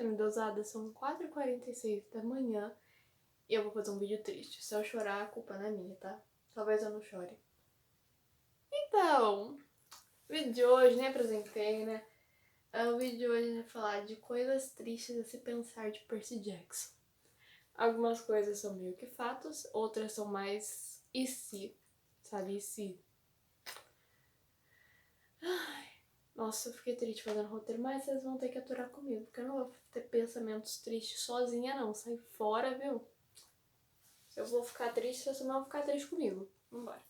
sendo dosada, são 4h46 da manhã e eu vou fazer um vídeo triste. Se eu chorar, a culpa não é minha, tá? Talvez eu não chore. Então, o vídeo de hoje, nem apresentei, né? O vídeo de hoje vai falar de coisas tristes a se pensar de Percy Jackson. Algumas coisas são meio que fatos, outras são mais e se, sabe? E se. Ai, nossa, eu fiquei triste fazendo roteiro, mas vocês vão ter que aturar comigo, porque eu não vou ter pensamentos tristes sozinha não, sai fora, viu? Se eu vou ficar triste, vocês não vão ficar triste comigo. Vambora.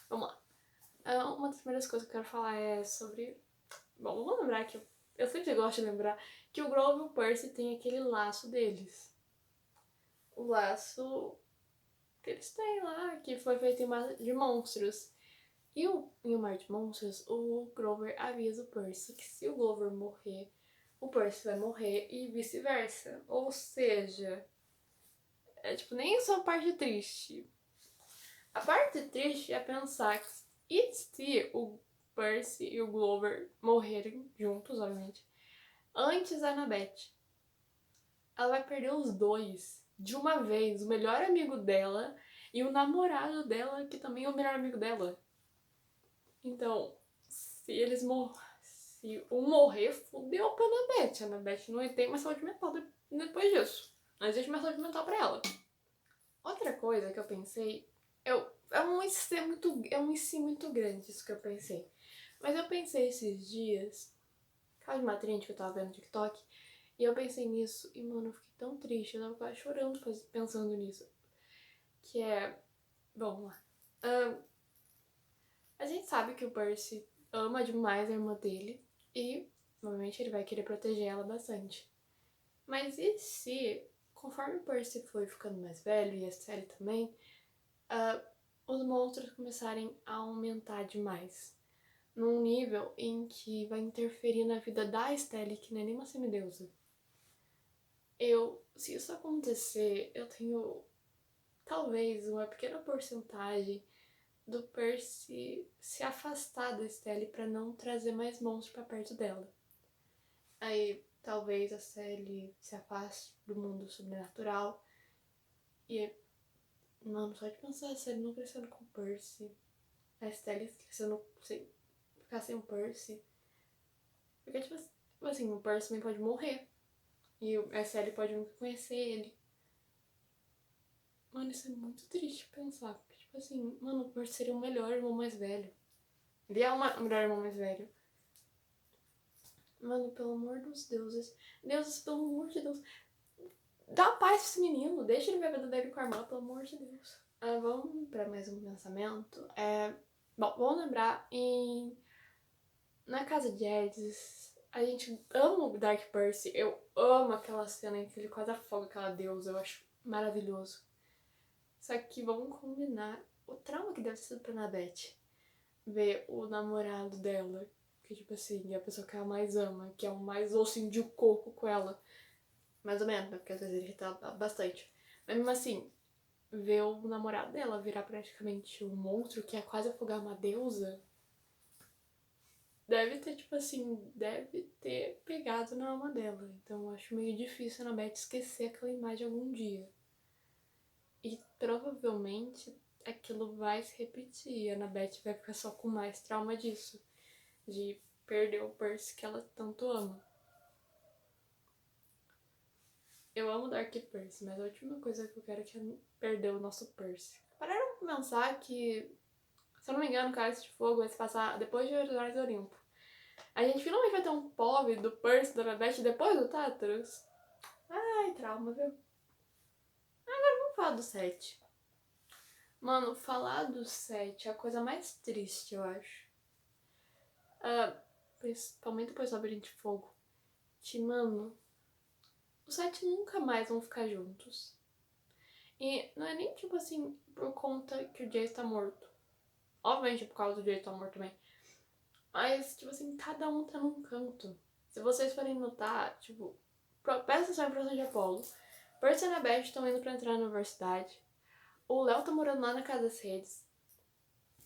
Vamos lá. Uma das primeiras coisas que eu quero falar é sobre... Bom, vamos lembrar que eu sempre gosto de lembrar que o Grover e o Percy têm aquele laço deles. O laço que eles têm lá, que foi feito em Mar de Monstros. E em o Mar de Monstros, o Grover avisa o Percy que se o Grover morrer, o Percy vai morrer e vice-versa. Ou seja, é tipo, nem só a parte triste. A parte triste é pensar que e se o Percy e o Grover morrerem juntos, obviamente, antes da Annabeth, ela vai perder os dois de uma vez, o melhor amigo dela e o namorado dela, que também é o melhor amigo dela. Então, se um morrer, fudeu pra Annabeth. A Annabeth não tem mais saúde mental depois disso. Não existe mais saúde mental pra ela. Outra coisa que eu pensei, é um e se muito grande isso que eu pensei. Mas eu pensei esses dias, caso de uma trend que eu tava vendo no TikTok, e eu pensei nisso, e mano, eu fiquei tão triste, eu tava quase chorando pensando nisso. Que é, vamos lá. A gente sabe que o Percy ama demais a irmã dele, e obviamente ele vai querer proteger ela bastante. Mas e se, conforme o Percy foi ficando mais velho, e a Sally também, os monstros começarem a aumentar demais? Num nível em que vai interferir na vida da Estelle, que não é nem uma semideusa. Se isso acontecer, eu tenho talvez uma pequena porcentagem do Percy se afastar da Estelle pra não trazer mais monstros pra perto dela. Aí talvez a Sally se afaste do mundo sobrenatural. E, mano, só de pensar a Sally não crescendo com o Percy, a Estelle crescendo sem ficar sem o Percy. Porque, tipo assim, o Percy também pode morrer. E a Sally pode nunca conhecer ele. Mano, isso é muito triste pensar. Porque, tipo assim, mano, o Percy seria o melhor irmão mais velho. Ele é o melhor irmão mais velho. Mano, pelo amor dos deuses. Deuses, pelo amor de Deus. Dá paz pra esse menino. Deixa ele ver a vida dele com a irmã, pelo amor de Deus. Vamos pra mais um pensamento. Bom, vamos lembrar na casa de Hades, a gente ama o Dark Percy. Eu amo aquela cena em que ele quase afoga aquela deusa. Eu acho maravilhoso. Só que vamos combinar o trauma que deve ser pra Annabeth. Ver o namorado dela, que tipo assim, é a pessoa que ela mais ama, que é o mais ossinho de coco com ela. Mais ou menos, né? Porque às vezes ele irrita bastante. Mas mesmo assim, ver o namorado dela virar praticamente um monstro que é quase afogar uma deusa, deve ter, tipo assim, deve ter pegado na alma dela. Então eu acho meio difícil a Annabeth esquecer aquela imagem algum dia. E provavelmente aquilo vai se repetir. A Annabeth vai ficar só com mais trauma disso. De perder o Percy que ela tanto ama. Eu amo Dark Percy, mas a última coisa que eu quero é que perder o nosso Percy. Pararam pra pensar que, se eu não me engano, o Cálice de Fogo vai se passar depois de Horizonte do Olimpo. A gente finalmente vai ter um POV do Percy da Annabeth depois do Tartarus. Ai, trauma, viu? Agora vamos falar do 7. Mano, falar do 7 é a coisa mais triste, eu acho. Principalmente depois do Labirinto de Fogo. Que, mano, os 7 nunca mais vão ficar juntos. E não é nem tipo assim por conta que o Jay tá morto. Obviamente é por causa do Jay tá morto também. Mas, tipo assim, cada um tá num canto. Se vocês forem notar, tipo, presta atenção em Professor de Apolo. Percy e Annabeth estão indo pra entrar na universidade. O Léo tá morando lá na casa das redes.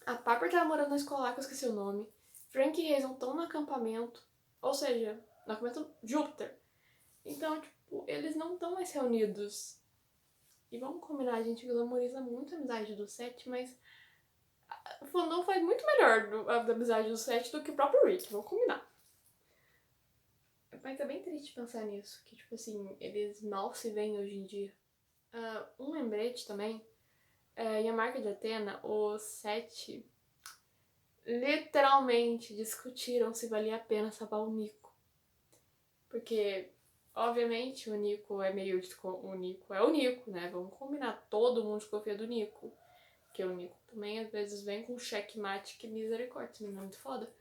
A Piper tá morando na escola lá que eu esqueci o nome. Frank e Hazel estão no acampamento. Ou seja, Nascimento Júpiter. Então, tipo, eles não estão mais reunidos. E vamos combinar, a gente glamoriza muito a amizade do Seth, mas o fandom faz muito melhor a amizade do Seth do que o próprio Rick, vamos combinar. Mas é bem triste pensar nisso, que tipo assim, eles mal se veem hoje em dia. Um lembrete também, em A Marca de Atena, os Sete literalmente discutiram se valia a pena salvar o Nico. Porque, obviamente, o Nico é meio... O Nico é o Nico, né? Vamos combinar, todo mundo desconfia do Nico. Porque o Nico também, às vezes, vem com checkmate, que misericórdia, esse menino é muito foda.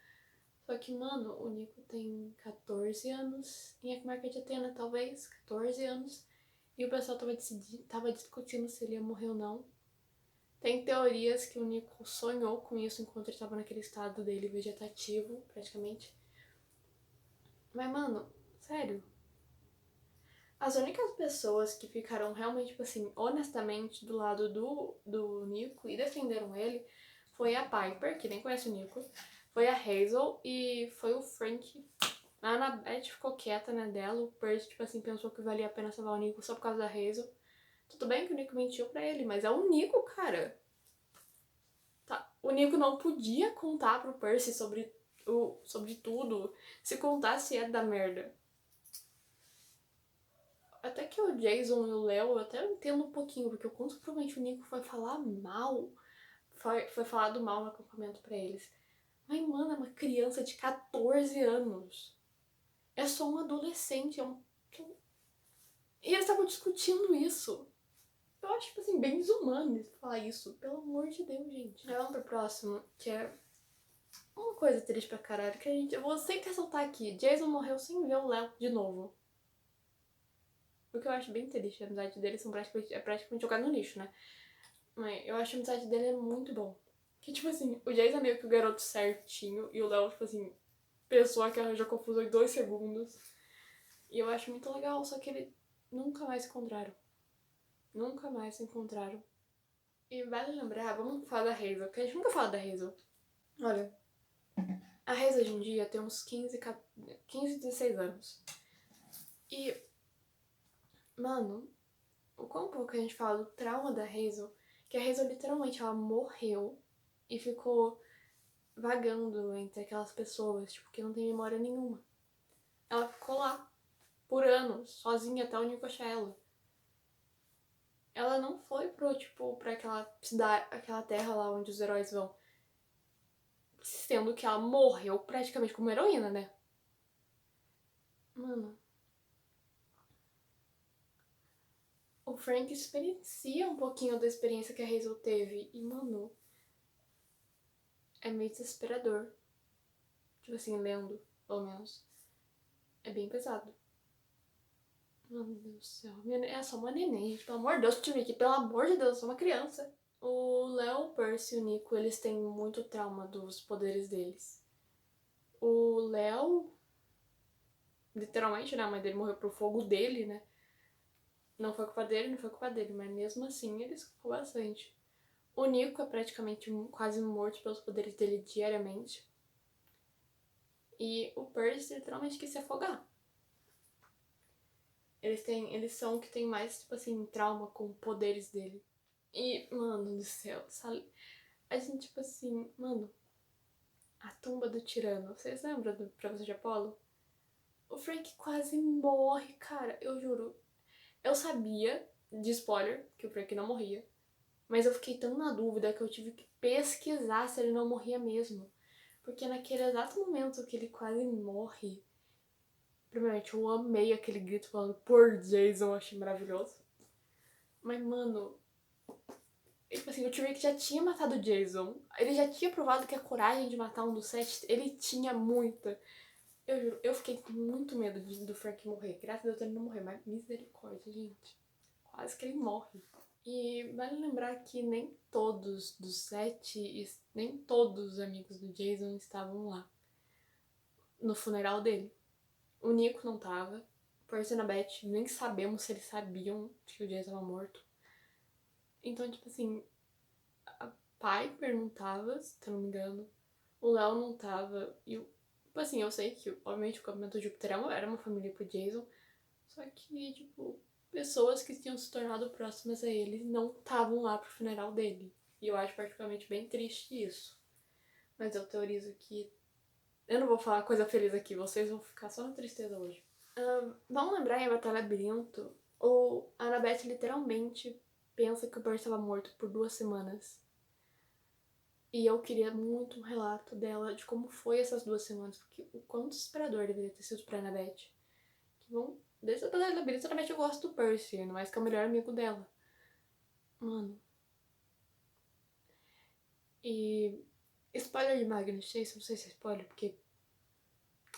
Só que, mano, o Nico tem 14 anos em A Marca de Atena, talvez, 14 anos. E o pessoal tava discutindo se ele ia morrer ou não. Tem teorias que o Nico sonhou com isso enquanto ele tava naquele estado dele vegetativo, praticamente. Mas, mano, sério. As únicas pessoas que ficaram realmente, tipo assim, honestamente do lado do Nico e defenderam ele foi a Piper, que nem conhece o Nico, foi a Hazel e foi o Frank. A Annabeth ficou quieta, né, dela. O Percy, tipo assim, pensou que valia a pena salvar o Nico só por causa da Hazel. Tudo bem que o Nico mentiu pra ele, mas é o Nico, cara. Tá. O Nico não podia contar pro Percy sobre tudo. Se contasse ia dar merda. Até que o Jason e o Léo eu até entendo um pouquinho, porque o quanto provavelmente o Nico foi falar mal, foi falado mal no acampamento pra eles. Mas, mano, é uma criança de 14 anos. É só um adolescente, E eles estavam discutindo isso. Eu acho, tipo assim, bem desumano falar isso. Pelo amor de Deus, gente. Vamos pro próximo, que é uma coisa triste pra caralho, que eu vou sempre ressaltar aqui. Jason morreu sem ver o Léo de novo. O que eu acho bem triste, a amizade deles é praticamente jogar no lixo, né? Mas eu acho a amizade dele é muito bom. Que, tipo assim, o Jason é meio que o garoto certinho e o Léo, tipo assim, pessoa que arranja confusão em 2 segundos. E eu acho muito legal, só que eles nunca mais se encontraram. Nunca mais se encontraram. E vale lembrar, vamos falar da Hazel, porque a gente nunca fala da Hazel. Olha, a Hazel hoje em dia tem uns 15, 16 anos. E, mano, o quão pouco a gente fala do trauma da Hazel, que a Hazel literalmente ela morreu e ficou vagando entre aquelas pessoas, tipo, que não tem memória nenhuma. Ela ficou lá por anos, sozinha até o Nico achar ela. Ela não foi pra aquela cidade, aquela terra lá onde os heróis vão. Sendo que ela morreu praticamente como heroína, né? Mano. O Frank experiencia um pouquinho da experiência que a Hazel teve. E, mano, é meio desesperador. Tipo assim, lendo, pelo menos. É bem pesado. Meu Deus do céu. É só uma neném, gente. Pelo amor de Deus, Tunique. Pelo amor de Deus, eu sou uma criança. O Léo, o Percy e o Nico, eles têm muito trauma dos poderes deles. O Léo, literalmente, né? A mãe dele morreu pro fogo dele, né? Não foi culpa dele, não foi culpa dele. Mas mesmo assim, ele sofreu bastante. O Nico é praticamente quase morto pelos poderes dele diariamente. E o Percy literalmente quis se afogar. Eles são o que tem mais, tipo assim, trauma com poderes dele. E, mano do céu, sabe? A gente, tipo assim, mano, a tumba do tirano. Vocês lembram do Professor de Apolo? O Frank quase morre, cara, eu juro. Eu sabia, de spoiler, que o Frank não morria. Mas eu fiquei tão na dúvida que eu tive que pesquisar se ele não morria mesmo. Porque naquele exato momento que ele quase morre, primeiramente, eu amei aquele grito falando por Jason, achei maravilhoso. Mas, mano, tipo assim, o T-Rex já tinha matado o Jason. Ele já tinha provado que a coragem de matar um dos 7, ele tinha muita. Eu juro, eu fiquei com muito medo do Frank morrer. Graças a Deus ele não morreu, mas misericórdia, gente. Quase que ele morre. E vale lembrar que nem todos dos 7, nem todos os amigos do Jason estavam lá no funeral dele. O Nico não tava. O Percy e a Annabeth, nem sabemos se eles sabiam que o Jason estava morto. Então, tipo assim, a Piper não tava, se eu não me engano. O Léo não tava. E o Tipo assim, eu sei que, obviamente, o casamento de Júpiter era uma família pro Jason, só que, tipo, pessoas que tinham se tornado próximas a ele não estavam lá pro funeral dele. E eu acho particularmente bem triste isso. Mas eu teorizo que... Eu não vou falar coisa feliz aqui, vocês vão ficar só na tristeza hoje. Vamos lembrar em A Batalha Labirinto, a Annabeth literalmente pensa que o Percy estava morto por 2 semanas. E eu queria muito um relato dela, de como foi essas 2 semanas, porque o quão desesperador deveria ter sido pra Annabeth. Que bom, desde a Batalha Labirinto, a Annabeth eu gosto do Percy, ainda mais que é o melhor amigo dela. Mano. E... spoiler de Magnus Chase, não sei se é spoiler, porque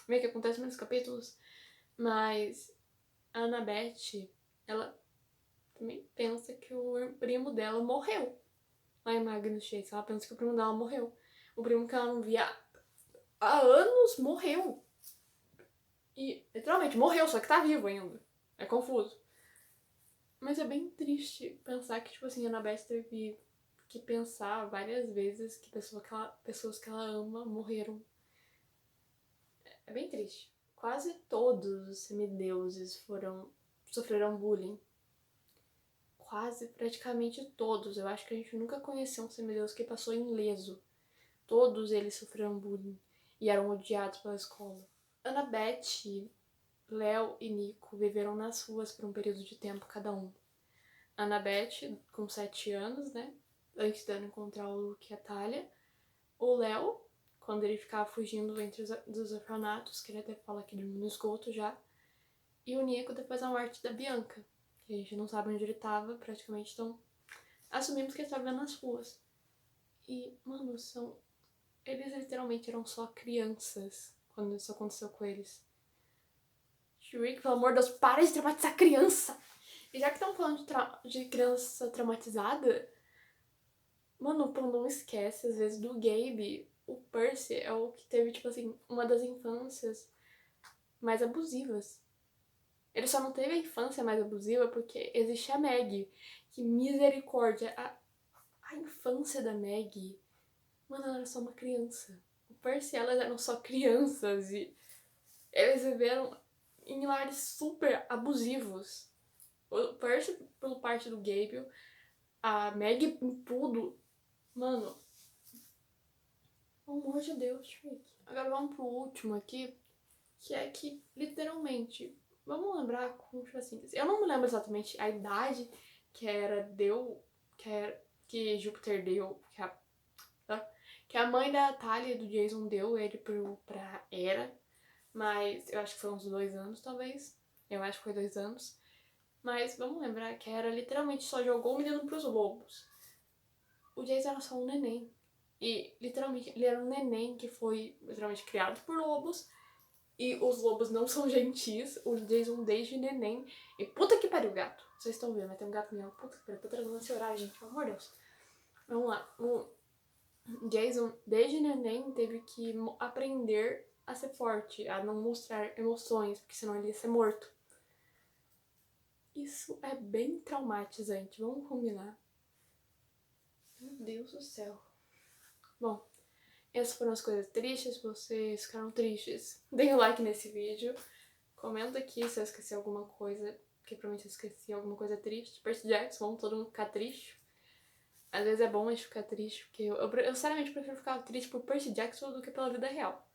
meio que acontece nos capítulos, mas a Annabeth, ela também pensa que o primo dela morreu lá em Magnus Chase. Ela pensa que o primo dela morreu. O primo que ela não via há anos morreu. E literalmente morreu, só que tá vivo ainda. É confuso. Mas é bem triste pensar que, tipo assim, a Annabeth teve que pensar várias vezes que pessoas que ela ama morreram. É bem triste. Quase todos os semideuses sofreram bullying. Quase, praticamente todos. Eu acho que a gente nunca conheceu um semideus que passou ileso. Todos eles sofreram bullying e eram odiados pela escola. Annabeth, Léo e Nico viveram nas ruas por um período de tempo cada um. Annabeth, com 7 anos, né? Antes dela encontrar o Luke e a Thalia. O Léo, quando ele ficava fugindo dos orfanatos, que ele até fala que dormiu no esgoto já. E o Nico depois da morte da Bianca, que a gente não sabe onde ele tava, praticamente, então assumimos que ele tava nas ruas. E, mano, eles literalmente eram só crianças quando isso aconteceu com eles. Rick, pelo amor de Deus, para de traumatizar criança! E já que estão falando de criança traumatizada, mano, pô, não esquece, às vezes, do Gabe. O Percy é o que teve, tipo assim, uma das infâncias mais abusivas. Ele só não teve a infância mais abusiva porque existe a Maggie. Que misericórdia. A infância da Maggie, mano, ela era só uma criança. O Percy e elas eram só crianças e eles viveram em lares super abusivos. O Percy pelo parte do Gabriel, a Maggie em tudo. Mano, pelo amor de Deus, Trick. Agora vamos pro último aqui, que é que, literalmente, vamos lembrar como, tipo assim, eu não me lembro exatamente a idade que Júpiter deu, que a mãe da Thalia e do Jason deu ele pra Hera, mas eu acho que foi uns 2 anos, talvez. Eu acho que foi 2 anos. Mas vamos lembrar que a Hera literalmente só jogou o menino pros lobos. O Jason era só um neném. E, literalmente, ele era um neném que foi, literalmente, criado por lobos. E os lobos não são gentis. O Jason desde neném. E puta que pariu, gato. Vocês estão vendo, mas tem um gato meu. Puta que pariu, tô trazendo esse horário, gente. Pelo amor de Deus. Vamos lá. O Jason, desde neném, teve que aprender a ser forte, a não mostrar emoções, porque senão ele ia ser morto. Isso é bem traumatizante, vamos combinar. Meu Deus do céu. Bom, essas foram as coisas tristes. Se vocês ficaram tristes, deem um like nesse vídeo. Comenta aqui se eu esqueci alguma coisa, que provavelmente eu esqueci alguma coisa triste. Percy Jackson, vamos todo mundo ficar triste. Às vezes é bom a gente ficar triste, porque eu sinceramente prefiro ficar triste por Percy Jackson do que pela vida real.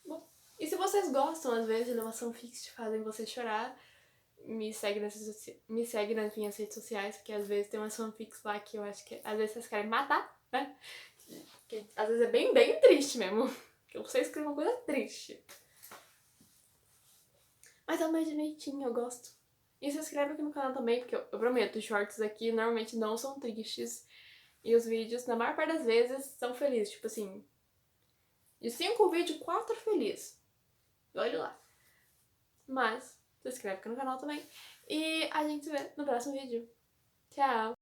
Bom, e se vocês gostam, às vezes, de uma fanfic que fazem você chorar, me segue nas minhas redes sociais, porque às vezes tem umas fanfics lá que eu acho que às vezes vocês querem matar, né? Que às vezes é bem, bem triste mesmo. Que você escreve uma coisa triste. Mas é mais direitinho, eu gosto. E se inscreve aqui no canal também, porque eu prometo, os shorts aqui normalmente não são tristes. E os vídeos, na maior parte das vezes, são felizes. Tipo assim, de 5 vídeos, 4 felizes. Olha lá. Mas, se inscreve aqui no canal também. E a gente se vê no próximo vídeo. Tchau!